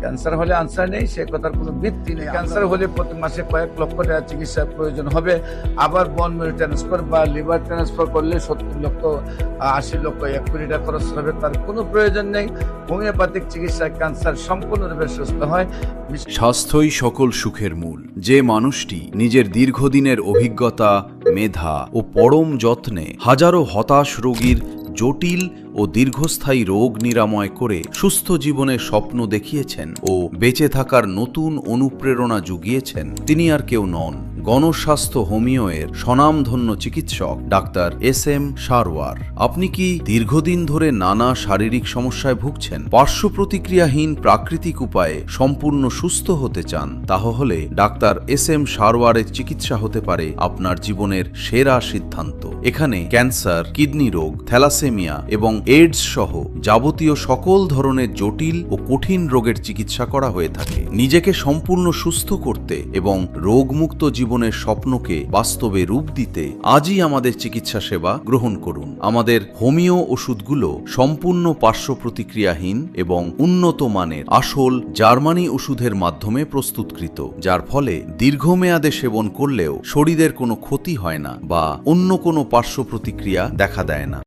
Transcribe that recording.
Cancer হলে answer নেই, সে কথার কোনো ভিত্তি নেই। ক্যান্সার হলে প্রতি মাসে কয়েক লক্ষ টাকা চিকিৎসার প্রয়োজন হবে। আবার বোন ম্যারো ট্রান্সফার বা লিভার ট্রান্সফার করলে 70 লক্ষ 80 লক্ষ 1 কোটি টাকা খরচ হবে, তার কোনো প্রয়োজন নেই। হোমিওপ্যাথিক চিকিৎসায় ক্যান্সার সম্পূর্ণরূপে সুস্থ হয়। স্বাস্থ্যই সকল সুখের মূল। যে মানুষটি নিজের দীর্ঘদিনের অভিজ্ঞতা, মেধা ও পরম যত্নে হাজারো হতাশ রোগীর জটিল ও দীর্ঘস্থায়ী রোগ নিরাময় করে সুস্থ জীবনের স্বপ্ন দেখিয়েছেন ও বেঁচে থাকার নতুন অনুপ্রেরণা জুগিয়েছেন, তিনি আর কেউ নন, গণস্বাস্থ্য হোমিওয়ের স্বনামধন্য চিকিৎসক ডাক্তার SM সারওয়ার। আপনি কি দীর্ঘদিন ধরে নানা শারীরিক সমস্যায় ভুগছেন, পার্শ্ব প্রতিক্রিয়াহীন প্রাকৃতিক উপায়ে সম্পূর্ণ সুস্থ হতে চান? তাহলে ডাক্তার SM সারওয়ারের চিকিৎসা হতে পারে আপনার জীবনের সেরা সিদ্ধান্ত। এখানে ক্যান্সার, কিডনি রোগ, থ্যালাসেমিয়া এবং এইডস সহ যাবতীয় সকল ধরনের জটিল ও কঠিন রোগের চিকিৎসা করা হয়ে থাকে। নিজেকে সম্পূর্ণ সুস্থ করতে এবং রোগমুক্ত জীবনের স্বপ্নকে বাস্তবে রূপ দিতে আজই আমাদের চিকিৎসা সেবা গ্রহণ করুন। আমাদের হোমিও ওষুধগুলো সম্পূর্ণ পার্শ্ব প্রতিক্রিয়াহীন এবং উন্নত মানের আসল জার্মানি ওষুধের মাধ্যমে প্রস্তুতকৃত, যার ফলে দীর্ঘমেয়াদে সেবন করলেও শরীরের কোনো ক্ষতি হয় না বা অন্য কোনো পার্শ্ব প্রতিক্রিয়া দেখা দেয় না।